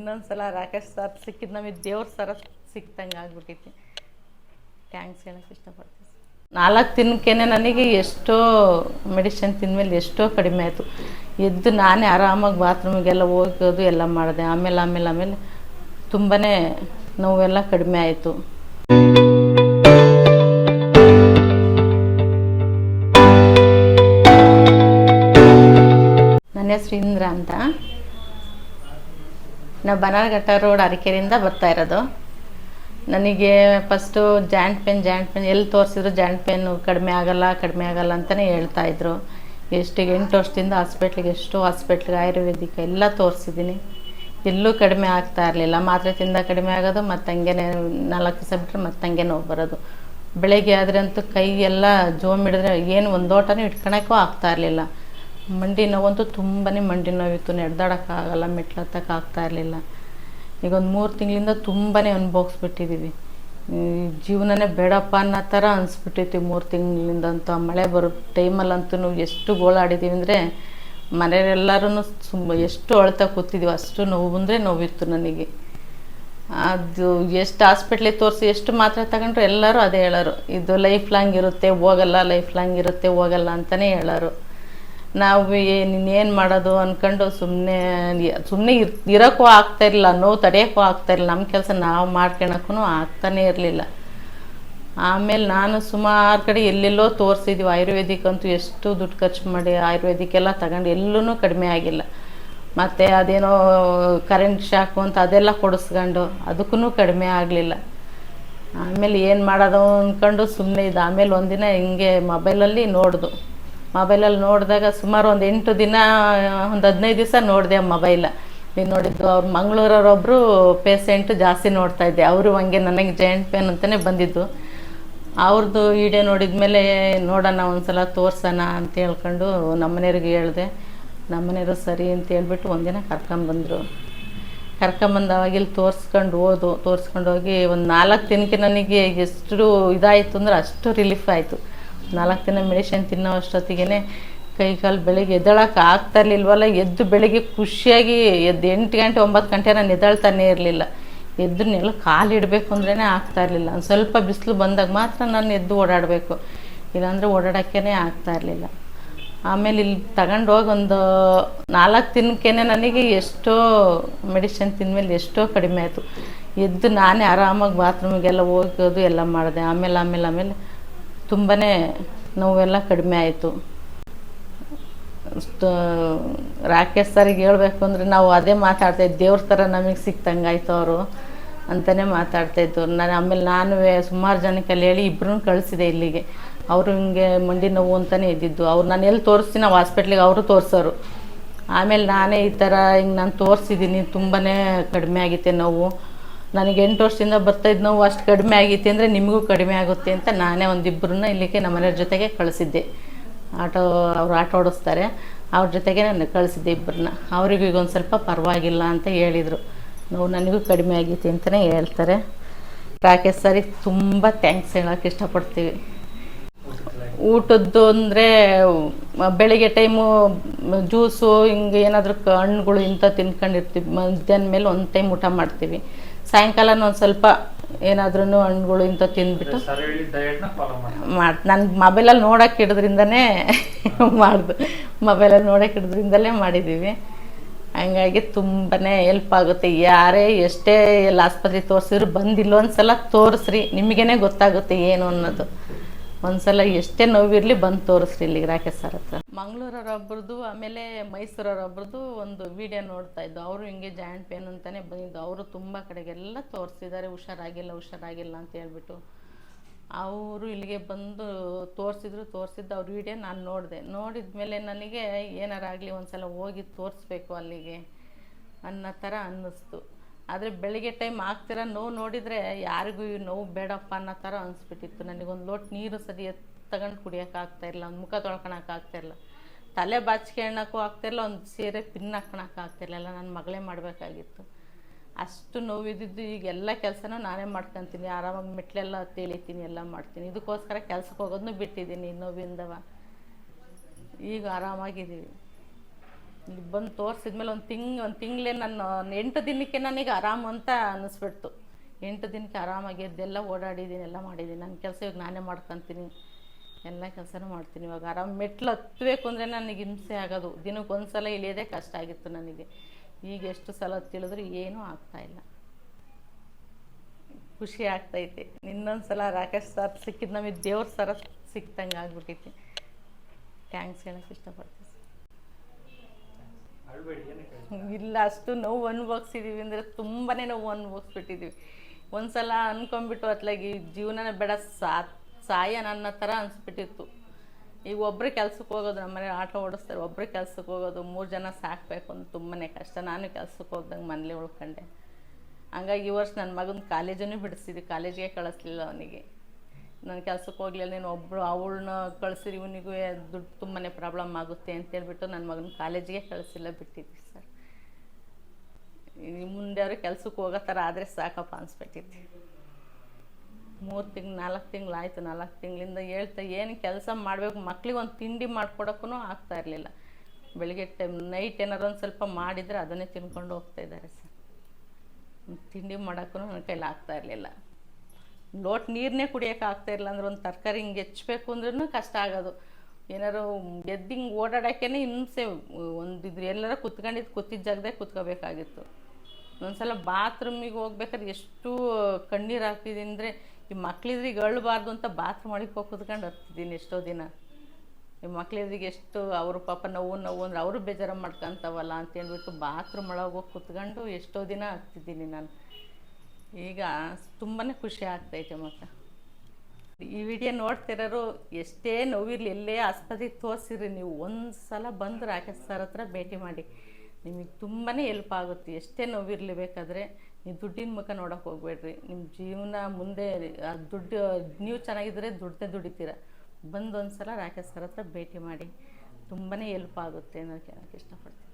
ಇನ್ನೊಂದ್ಸಲ ರಾಕೇಶ್ ಸರ್ ಸಿಕ್ಕಿದ್ದು ನಮಗೆ ದೇವ್ರ ಸರ ಸಿಕ್ತಂಗೆ ಆಗ್ಬಿಟ್ಟೈತಿ. ಥ್ಯಾಂಕ್ಸ್ ಹೇಳೋಕ್ಕೆ ಇಷ್ಟಪಡ್ತೀನಿ. 4 ದಿನಕ್ಕೇನೆ ನನಗೆ ಎಷ್ಟೋ ಮೆಡಿಸಿನ್ ತಿಂದಮೇಲೆ ಎಷ್ಟೋ ಕಡಿಮೆ ಆಯಿತು. ಎದ್ದು ನಾನೇ ಆರಾಮಾಗಿ ಬಾತ್ರೂಮಿಗೆಲ್ಲ ಹೋಗೋದು ಎಲ್ಲ ಮಾಡಿದೆ. ಆಮೇಲೆ ತುಂಬಾ ನೋವೆಲ್ಲ ಕಡಿಮೆ ಆಯಿತು. ನನ್ನ ಹೆಸರು ಇಂದ್ರ ಅಂತ. ನಾವು ಬನಾರಘಟ್ಟ ರೋಡ್ ಅರಕೆರೆಯಿಂದ ಬರ್ತಾ ಇರೋದು. ನನಗೆ ಫಸ್ಟು ಜಾಯಿಂಟ್ ಪೇನ್ ಎಲ್ಲಿ ತೋರಿಸಿದ್ರು ಜಾಯಿಂಟ್ ಪೇನು ಕಡಿಮೆ ಆಗಲ್ಲ ಅಂತಲೇ ಹೇಳ್ತಾಯಿದ್ರು. 8 ವರ್ಷದಿಂದ ಎಷ್ಟೋ ಹಾಸ್ಪಿಟ್ಲಿಗೆ ಆಯುರ್ವೇದಿಕ್ ಎಲ್ಲ ತೋರಿಸಿದ್ದೀನಿ. ಎಲ್ಲೂ ಕಡಿಮೆ ಆಗ್ತಾ ಇರಲಿಲ್ಲ. ಮಾತ್ರೆ ತಿಂದ ಕಡಿಮೆ ಆಗೋದು, ಮತ್ತು ಹಂಗೆ 4 ದಿವಸ ಬಿಟ್ಟರೆ ಮತ್ತೆ ಹಂಗೆ ನೋವು ಬರೋದು. ಬೆಳಗ್ಗೆ ಆದರೆ ಅಂತೂ ಕೈ ಎಲ್ಲ ಜೋಮ್ ಹಿಡಿದ್ರೆ ಏನು ಒಂದೋಟನೂ ಇಟ್ಕೊಳಕ್ಕೂ ಆಗ್ತಾ ಇರಲಿಲ್ಲ. ಮಂಡಿ ನೋವಂತೂ ತುಂಬಾ ಮಂಡಿ ನೋವಿತ್ತು. ನಡೆದಾಡೋಕ್ಕಾಗಲ್ಲ, ಮೆಟ್ಲು ಹತ್ತೋಕ್ಕಾಗ್ತಾ ಇರಲಿಲ್ಲ. ಈಗ ಒಂದು 3 ತಿಂಗಳಿಂದ ತುಂಬಾ ಅನುಭವಿಸ್ಬಿಟ್ಟಿದ್ದೀವಿ. ಜೀವನನೇ ಬೇಡಪ್ಪ ಅನ್ನೋ ಥರ ಅನಿಸ್ಬಿಟ್ಟೈತಿ 3 ತಿಂಗಳಿಂದಂತೂ. ಆ ಮಳೆ ಬರೋ ಟೈಮಲ್ಲಂತೂ ಎಷ್ಟು ಗೋಳಾಡಿದ್ದೀವಿ ಅಂದರೆ ಮನೆಯವರೆಲ್ಲರೂ ಎಷ್ಟು ಅಳ್ತಾ ಕೂತಿದ್ದೀವಿ. ಅಷ್ಟು ನೋವು ಅಂದರೆ ನೋವಿತ್ತು ನನಗೆ. ಅದು ಎಷ್ಟು ಹಾಸ್ಪಿಟ್ಲಿಗೆ ತೋರಿಸಿ ಎಷ್ಟು ಮಾತ್ರೆ ತಗೊಂಡ್ರು ಎಲ್ಲರೂ ಅದೇ ಹೇಳೋರು, ಇದು ಲೈಫ್ ಲಾಂಗ್ ಇರುತ್ತೆ ಹೋಗಲ್ಲ ಅಂತಲೇ ಹೇಳೋರು. ನಾವು ಇನ್ನೇನು ಮಾಡೋದು ಅಂದ್ಕೊಂಡು ಸುಮ್ಮನೆ ಇರೋಕ್ಕೂ ಆಗ್ತಾಯಿರಲಿಲ್ಲ, ನೋವು ತಡೆಯೋಕ್ಕೂ ಆಗ್ತಾಯಿರಲಿಲ್ಲ. ನಮ್ಮ ಕೆಲಸ ನಾವು ಮಾಡ್ಕೊಳಕ್ಕೂ ಆಗ್ತಾನೇ ಇರಲಿಲ್ಲ. ಆಮೇಲೆ ನಾನು ಸುಮಾರು ಕಡೆ ಎಲ್ಲೆಲ್ಲೋ ತೋರಿಸಿದ್ವಿ. ಆಯುರ್ವೇದಿಕ್ ಅಂತೂ ಎಷ್ಟು ದುಡ್ಡು ಖರ್ಚು ಮಾಡಿ ಆಯುರ್ವೇದಿಕ್ ಎಲ್ಲ ತಗೊಂಡು ಎಲ್ಲೂ ಕಡಿಮೆ ಆಗಿಲ್ಲ. ಮತ್ತು ಅದೇನೋ ಕರೆಂಟ್ ಶಾಕು ಅಂತ ಅದೆಲ್ಲ ಕೊಡಿಸ್ಕೊಂಡು ಅದಕ್ಕೂ ಕಡಿಮೆ ಆಗಲಿಲ್ಲ. ಆಮೇಲೆ ಏನು ಮಾಡೋದು ಅಂದ್ಕೊಂಡು ಸುಮ್ಮನೆ ಇದು. ಆಮೇಲೆ ಒಂದಿನ ಹಿಂಗೆ ಮೊಬೈಲಲ್ಲಿ ನೋಡಿದಾಗ ಸುಮಾರು ಒಂದು 8 ದಿನ, ಒಂದು 15 ದಿವಸ ನೋಡಿದೆ ಆ ಮೊಬೈಲ. ನೀನು ನೋಡಿದ್ದು ಅವ್ರು ಮಂಗಳೂರವರೊಬ್ಬರು ಪೇಸೆಂಟು ಜಾಸ್ತಿ ನೋಡ್ತಾಯಿದ್ದೆ. ಅವರು ಹಂಗೆ ನನಗೆ ಜಾಯಿಂಟ್ ಪೇನ್ ಅಂತಲೇ ಬಂದಿದ್ದು. ಅವ್ರದ್ದು ವಿಡಿಯೋ ನೋಡಿದ್ಮೇಲೆ ನೋಡೋಣ ಒಂದ್ಸಲ ತೋರ್ಸೋಣ ಅಂತ ಹೇಳ್ಕೊಂಡು ನಮ್ಮನೆಯವ್ರಿಗೆ ಹೇಳಿದೆ. ನಮ್ಮನೆಯವರು ಸರಿ ಅಂತ ಹೇಳ್ಬಿಟ್ಟು ಒಂದಿನ ಕರ್ಕೊಂಬಂದರು. ಕರ್ಕೊಂಬಂದವಾಗ ಇಲ್ಲಿ ತೋರಿಸ್ಕೊಂಡು ಹೋಗಿ ಒಂದು 4 ದಿನಕ್ಕೆ ನನಗೆ ಎಷ್ಟು ಇದಾಯಿತು ಅಂದರೆ ಅಷ್ಟು ರಿಲೀಫ್ ಆಯಿತು. 4 ದಿನ ಮೆಡಿಸಿನ್ ತಿನ್ನೋ ಅಷ್ಟೊತ್ತಿಗೆ ಕೈ ಕಾಲು ಬೆಳಿಗ್ಗೆ ಎದ್ದೇಳಕ್ಕೆ ಆಗ್ತಾ ಇರಲಿಲ್ವಲ್ಲ. ಎದ್ದು ಬೆಳಿಗ್ಗೆ ಖುಷಿಯಾಗಿ 8 ಗಂಟೆ 9 ಗಂಟೆ ನಾನು ಎದ್ದೇಳ್ತಾನೇ ಇರಲಿಲ್ಲ. ಎದ್ದು ಕಾಲು ಇಡಬೇಕು ಅಂದ್ರೇ ಆಗ್ತಾಯಿರಲಿಲ್ಲ. ಒಂದು ಸ್ವಲ್ಪ ಬಿಸಿಲು ಬಂದಾಗ ಮಾತ್ರ ನಾನು ಎದ್ದು ಓಡಾಡಬೇಕು, ಇಲ್ಲಾಂದರೆ ಓಡಾಡೋಕ್ಕೇ ಆಗ್ತಾಯಿರಲಿಲ್ಲ. ಆಮೇಲೆ ಇಲ್ಲಿ ತಗೊಂಡೋಗಿ ಒಂದು 4 ದಿನಕ್ಕೇ ನನಗೆ ಎಷ್ಟೋ ಮೆಡಿಸಿನ್ ತಿಂದಮೇಲೆ ಎಷ್ಟೋ ಕಡಿಮೆ ಆಯಿತು. ಎದ್ದು ನಾನೇ ಆರಾಮಾಗಿ ಬಾತ್ರೂಮಿಗೆಲ್ಲ ಹೋಗೋದು ಎಲ್ಲ ಮಾಡಿದೆ. ಆಮೇಲೆ ತುಂಬಾ ನೋವೆಲ್ಲ ಕಡಿಮೆ ಆಯಿತು. ರಾಕೇಶ್ ಸರಿಗೆ ಹೇಳಬೇಕು ಅಂದರೆ ನಾವು ಅದೇ ಮಾತಾಡ್ತಾಯಿದ್ದು, ದೇವ್ರ ಥರ ನಮಗೆ ಸಿಕ್ತಂಗಾಯ್ತು ಅವರು ಅಂತಲೇ ಮಾತಾಡ್ತಾಯಿದ್ದು. ನಾನು ಸುಮಾರು ಜನಕ್ಕೆ ಅಲ್ಲಿ ಹೇಳಿ ಇಬ್ಬರೂ ಕಳಿಸಿದೆ ಇಲ್ಲಿಗೆ. ಅವರು ಹಿಂಗೆ ಮಂಡಿ ನೋವು ಅಂತಲೇ ಇದ್ದಿದ್ದು. ಅವ್ರು ನಾನು ಎಲ್ಲಿ ತೋರಿಸ್ತೀನಿ ನಾವು ಹಾಸ್ಪಿಟ್ಲಿಗೆ ಅವರು ತೋರಿಸೋರು. ಆಮೇಲೆ ನಾನೇ ಈ ಥರ ಹಿಂಗೆ ನಾನು ತೋರಿಸಿದ್ದೀನಿ, ತುಂಬಾ ಕಡಿಮೆ ಆಗೈತೆ ನೋವು. ನನಗೆ 8 ವರ್ಷದಿಂದ ಬರ್ತಾಯಿದ್ದು ನೋವು ಅಷ್ಟು ಕಡಿಮೆ ಆಗೈತೆ ಅಂದರೆ ನಿಮಗೂ ಕಡಿಮೆ ಆಗುತ್ತೆ ಅಂತ ನಾನೇ ಒಂದಿಬ್ಬರನ್ನ ಇಲ್ಲಿಗೆ ನಮ್ಮನೆಯವ್ರ ಜೊತೆಗೆ ಕಳಿಸಿದ್ದೆ. ಅವರು ಆಟೋ ಓಡಿಸ್ತಾರೆ, ಅವ್ರ ಜೊತೆಗೆ ನಾನು ಕಳಿಸಿದ್ದೆ ಇಬ್ಬರನ್ನ. ಅವ್ರಿಗೂ ಈಗ ಒಂದು ಸ್ವಲ್ಪ ಪರವಾಗಿಲ್ಲ ಅಂತ ಹೇಳಿದರು. ನೋವು ನನಗೂ ಕಡಿಮೆ ಆಗೈತೆ ಅಂತಲೇ ಹೇಳ್ತಾರೆ. ರಾಕೇಶ್ ಸರಿಗೆ ತುಂಬ ಥ್ಯಾಂಕ್ಸ್ ಹೇಳೋಕ್ಕೆ ಇಷ್ಟಪಡ್ತೀವಿ. ಊಟದ್ದು ಅಂದರೆ ಬೆಳಿಗ್ಗೆ ಟೈಮು ಜ್ಯೂಸು ಹಿಂಗೆ ಏನಾದರೂ ಹಣ್ಣುಗಳು ಇಂಥ ತಿನ್ಕೊಂಡಿರ್ತೀವಿ. ಮಧ್ಯಾಹ್ನ ಮೇಲೆ ಒಂದು ಟೈಮ್ ಊಟ ಮಾಡ್ತೀವಿ. ಸಾಯಂಕಾಲನೂ ಒಂದು ಸ್ವಲ್ಪ ಏನಾದ್ರೂ ಹಣ್ಣುಗಳು ಇಂಥ ತಿಂದ್ಬಿಟ್ಟು ನಾನು ಮೊಬೈಲಲ್ಲಿ ನೋಡೋಕೆ ಹಿಡಿದ್ರಿಂದನೇ ಹಿಡಿದ್ರಿಂದಲೇ ಮಾಡಿದ್ದೀವಿ. ಹಂಗಾಗಿ ತುಂಬಾ ಹೆಲ್ಪ್ ಆಗುತ್ತೆ. ಯಾರೇ ಎಷ್ಟೇ ಎಲ್ಲ ಆಸ್ಪತ್ರೆಗೆ ತೋರಿಸಿದ್ರು ಬಂದಿಲ್ಲೊಂದು ಸಲ ತೋರಿಸ್ರಿ, ನಿಮಗೇ ಗೊತ್ತಾಗುತ್ತೆ ಏನು ಅನ್ನೋದು. ಒಂದ್ಸಲ ಎಷ್ಟೇ ನೋವಿರಲಿ ಬಂದು ತೋರಿಸ್ರಿ ಇಲ್ಲಿಗೆ ರಾಕೇಶ್ ಸರ್ ಹತ್ರ. ಮಂಗಳೂರವರೊಬ್ರದ್ದು ಆಮೇಲೆ ಮೈಸೂರವರೊಬ್ರದ್ದು ಒಂದು ವಿಡಿಯೋ ನೋಡ್ತಾಯಿದ್ದು. ಅವರು ಹಿಂಗೆ ಜಾಯಿಂಟ್ ಪೇನ್ ಅಂತಲೇ ಬಂದಿದ್ದು. ಅವರು ತುಂಬ ಕಡೆಗೆಲ್ಲ ತೋರಿಸಿದ್ದಾರೆ, ಹುಷಾರಾಗಿಲ್ಲ ಅಂತ ಹೇಳ್ಬಿಟ್ಟು. ಅವರು ಇಲ್ಲಿಗೆ ಬಂದು ತೋರಿಸಿದ್ದು ಅವ್ರ ವಿಡಿಯೋ ನಾನು ನೋಡಿದ್ಮೇಲೆ ನನಗೆ ಏನಾರಾಗಲಿ ಒಂದ್ಸಲ ಹೋಗಿ ತೋರಿಸ್ಬೇಕು ಅಲ್ಲಿಗೆ ಅನ್ನೋ ಥರ ಅನ್ನಿಸ್ತು. ಆದರೆ ಬೆಳಿಗ್ಗೆ ಟೈಮ್ ಆಗ್ತಿರೋ ನೋವು ನೋಡಿದರೆ ಯಾರಿಗೂ ಈ ನೋವು ಬೇಡಪ್ಪ ಅನ್ನೋ ಥರ ಅನಿಸ್ಬಿಟ್ಟಿತ್ತು. ನನಗೊಂದು ಲೋಟ ನೀರು ಸರಿ ತಗೊಂಡು ಕುಡಿಯೋಕ್ಕಾಗ್ತಾಯಿರಲಿಲ್ಲ, ಒಂದು ಮುಖ ತೊಳ್ಕೊಳಕ್ಕಾಗ್ತಾಯಿರಲಿಲ್ಲ, ತಲೆ ಬಾಚ್ಕೊಳ್ಳೋಕ್ಕೂ ಆಗ್ತಾಯಿರಲಿಲ್ಲ, ಒಂದು ಸೀರೆ ಪಿನ್ ಹಾಕ್ಕೊಳಕ್ಕಾಗ್ತಾಯಿರಲಿಲ್ಲ. ನನ್ನ ಮಗಳೇ ಮಾಡಬೇಕಾಗಿತ್ತು. ಅಷ್ಟು ನೋವಿದ್ದು. ಈಗ ಎಲ್ಲ ಕೆಲಸನೂ ನಾನೇ ಮಾಡ್ಕೊತೀನಿ. ಆರಾಮಾಗಿ ಮೆಟ್ಲೆಲ್ಲ ತೇಳಿತೀನಿ, ಎಲ್ಲ ಮಾಡ್ತೀನಿ. ಇದಕ್ಕೋಸ್ಕರ ಕೆಲ್ಸಕ್ಕೆ ಹೋಗೋದನ್ನು ಬಿಟ್ಟಿದ್ದೀನಿ ನೋವಿಂದವ. ಈಗ ಆರಾಮಾಗಿದ್ದೀವಿ. ಇಲ್ಲಿ ಬಂದು ತೋರಿಸಿದ್ಮೇಲೆ ಒಂದು ತಿಂಗಳೇ ನಾನು 8 ದಿನಕ್ಕೆ ನನಗೆ ಆರಾಮು ಅಂತ ಅನ್ನಿಸ್ಬಿಡ್ತು. 8 ದಿನಕ್ಕೆ ಆರಾಮಾಗಿ ಎದ್ದೆಲ್ಲ ಓಡಾಡಿದ್ದೀನಿ, ಎಲ್ಲ ಮಾಡಿದ್ದೀನಿ. ನನ್ನ ಕೆಲಸ ಇವಾಗ ನಾನೇ ಮಾಡ್ಕೊತೀನಿ, ಎಲ್ಲ ಕೆಲಸನೂ ಮಾಡ್ತೀನಿ. ಇವಾಗ ಆರಾಮ ಮೆಟ್ಲು ಹತ್ತಬೇಕು ಅಂದರೆ ನನಗೆ ಹಿಂಸೆ ಆಗೋದು. ದಿನಕ್ಕೆ ಒಂದು ಸಲ ಇಳಿಯೋದೇ ಕಷ್ಟ ಆಗಿತ್ತು ನನಗೆ. ಈಗ ಎಷ್ಟು ಸಲ ತಿಳಿದ್ರು ಏನೂ ಆಗ್ತಾಯಿಲ್ಲ. ಖುಷಿ ಆಗ್ತೈತೆ. ಇನ್ನೊಂದು ಸಲ ರಾಕೇಶ್ ಸರ್ ಸಿಕ್ಕಿದ್ದು ನಮಗೆ ದೇವ್ರ ಸರ ಸಿಕ್ತಂಗೆ ಆಗ್ಬಿಟ್ಟೈತಿ. ಥ್ಯಾಂಕ್ಸ್ ಹೇಳೋಕ್ಕೆ ಇಷ್ಟಪಡ್ತೀನಿ ಸರ್. ಇಲ್ಲ, ಅಷ್ಟು ನೋವು ಅನುಭವಿಸಿದ್ದೀವಿ ಅಂದರೆ ತುಂಬಾ ನೋವು ಅನುಭವಿಸ್ಬಿಟ್ಟಿದ್ದೀವಿ. ಒಂದು ಸಲ ಅಂದ್ಕೊಂಬಿಟ್ಟು ಅತ್ಲಾಗಿ ಜೀವನನೇ ಬೇಡ, ಸಾಯ ನನ್ನ ಥರ ಅನಿಸ್ಬಿಟ್ಟಿತ್ತು. ಈಗ ಒಬ್ಬರು ಕೆಲ್ಸಕ್ಕೆ ಹೋಗೋದು, ನಮ್ಮನೆ ಆಟೋ ಓಡಿಸ್ತಾರೆ, ಒಬ್ಬರು ಕೆಲ್ಸಕ್ಕೆ ಹೋಗೋದು, 3 ಜನ ಸಾಕಬೇಕು ಅಂತ ತುಂಬಾ ಕಷ್ಟ. ನಾನು ಕೆಲ್ಸಕ್ಕೆ ಹೋಗ್ದಂಗೆ ಮನೇಲಿ ಉಳ್ಕೊಂಡೆ. ಹಂಗಾಗಿ ಈ ವರ್ಷ ನನ್ನ ಮಗನ ಕಾಲೇಜನ್ನು ಬಿಡಿಸಿದ್ವಿ, ಕಾಲೇಜಿಗೆ ಕಳಿಸ್ಲಿಲ್ಲ ಅವನಿಗೆ. ನಾನು ಕೆಲ್ಸಕ್ಕೆ ಹೋಗಲಿಲ್ಲ, ನೀನು ಒಬ್ಬರು ಅವಳನ್ನ ಕಳಿಸಿರಿ, ಇವನಿಗೂ ದುಡ್ಡು ತುಂಬಾ ಪ್ರಾಬ್ಲಮ್ ಆಗುತ್ತೆ ಅಂತೇಳ್ಬಿಟ್ಟು ನನ್ನ ಮಗನ ಕಾಲೇಜಿಗೆ ಕಳಿಸಿಲ್ಲ, ಬಿಟ್ಟಿದ್ವಿ ಸರ್. ಮುಂದೆ ಅವರು ಕೆಲ್ಸಕ್ಕೆ ಹೋಗೋ ಥರ ಆದರೆ ಸಾಕಪ್ಪ ಅನಿಸ್ಬಿಟ್ಟಿತ್ತು. 3 ತಿಂಗಳು 4 ತಿಂಗಳಾಯಿತು. 4 ತಿಂಗಳಿಂದ ಹೇಳ್ತಾ ಏನು ಕೆಲಸ ಮಾಡಬೇಕು, ಮಕ್ಳಿಗೆ ಒಂದು ತಿಂಡಿ ಮಾಡಿಕೊಡೋಕ್ಕೂ ಆಗ್ತಾ ಇರಲಿಲ್ಲ. ಬೆಳಿಗ್ಗೆ ನೈಟ್ ಏನಾರು ಒಂದು ಸ್ವಲ್ಪ ಮಾಡಿದರೆ ಅದನ್ನೇ ತಿನ್ಕೊಂಡು ಹೋಗ್ತಾಯಿದ್ದಾರೆ ಸರ್. ತಿಂಡಿ ಮಾಡೋಕ್ಕೂ ನನ್ನ ಕೈಲಿ ಆಗ್ತಾ ಇರಲಿಲ್ಲ. ಲೋಟ ನೀರನ್ನೇ ಕುಡಿಯೋಕೆ ಆಗ್ತಾಯಿರಲಿಲ್ಲ. ಅಂದ್ರೆ ಒಂದು ತರಕಾರಿ ಹಿಂಗೆ ಹೆಚ್ಚಬೇಕು ಅಂದ್ರೂ ಕಷ್ಟ ಆಗೋದು. ಏನಾರು ಎದ್ದು ಹಿಂಗೆ ಓಡಾಡೋಕ್ಕೇ ಹಿಂಸೆ. ಒಂದಿದ್ರು ಎಲ್ಲರೂ ಕೂತಿದ್ದ ಜಾಗದಾಗ ಕೂತ್ಕೋಬೇಕಾಗಿತ್ತು. ಒಂದ್ಸಲ ಬಾತ್ರೂಮಿಗೆ ಹೋಗ್ಬೇಕಾದ್ರೆ ಎಷ್ಟು ಕಣ್ಣೀರು ಹಾಕ್ತಿದ್ದೀನಿ ಅಂದರೆ, ಈ ಮಕ್ಳಿದ್ರಿಗೆ ಅಳಬಾರ್ದು ಅಂತ ಬಾತ್ರೂಮ್ ಒಳಗೆ ಹೋಗಿ ಕೂತ್ಕೊಂಡು ಹರ್ತಿದ್ದೀನಿ ಎಷ್ಟೋ ದಿನ. ಈ ಮಕ್ಳಿದ್ರಿಗೆ ಎಷ್ಟು ಅವರು ಪಾಪ ನೋವು ಅಂದ್ರೆ ಅವರು ಬೇಜಾರು ಮಾಡ್ಕೊತಾವಲ್ಲ ಅಂತೇಳ್ಬಿಟ್ಟು ಬಾತ್ರೂಮ್ ಒಳಗೆ ಹೋಗಿ ಕೂತ್ಕೊಂಡು ಎಷ್ಟೋ ದಿನ ಹರ್ತಿದ್ದೀನಿ ನಾನು. ಈಗ ತುಂಬಾ ಖುಷಿ ಆಗ್ತೈತೆ. ಮತ್ತು ಈ ವಿಡಿಯೋ ನೋಡ್ತಿರೋರು ಎಷ್ಟೇ ನೋವಿರಲಿ, ಎಲ್ಲೇ ಆಸ್ಪತ್ರೆಗೆ ತೋರಿಸಿರಿ, ನೀವು ಒಂದು ಸಲ ಬಂದು ರಾಕೇಶ್ ಸರ್ ಹತ್ರ ಭೇಟಿ ಮಾಡಿ, ನಿಮಗೆ ತುಂಬಾ ಹೆಲ್ಪ್ ಆಗುತ್ತೆ. ಎಷ್ಟೇ ನೋವಿರಲಿ, ಬೇಕಾದರೆ ನೀವು ದುಡ್ಡಿನ ಮುಖ ನೋಡೋಕೆ ಹೋಗ್ಬೇಡ್ರಿ. ನಿಮ್ಮ ಜೀವನ ಮುಂದೆ ದುಡ್ಡು, ನೀವು ಚೆನ್ನಾಗಿದ್ದರೆ ದುಡಿತೀರ. ಬಂದು ಒಂದು ಸಲ ರಾಕೇಶ್ ಸರ್ ಹತ್ರ ಭೇಟಿ ಮಾಡಿ, ತುಂಬಾ ಹೆಲ್ಪ್ ಆಗುತ್ತೆ ಅನ್ನೋಕ್ಕೆ ಹೇಳೋಕ್ಕೆ ಇಷ್ಟಪಡ್ತೀನಿ.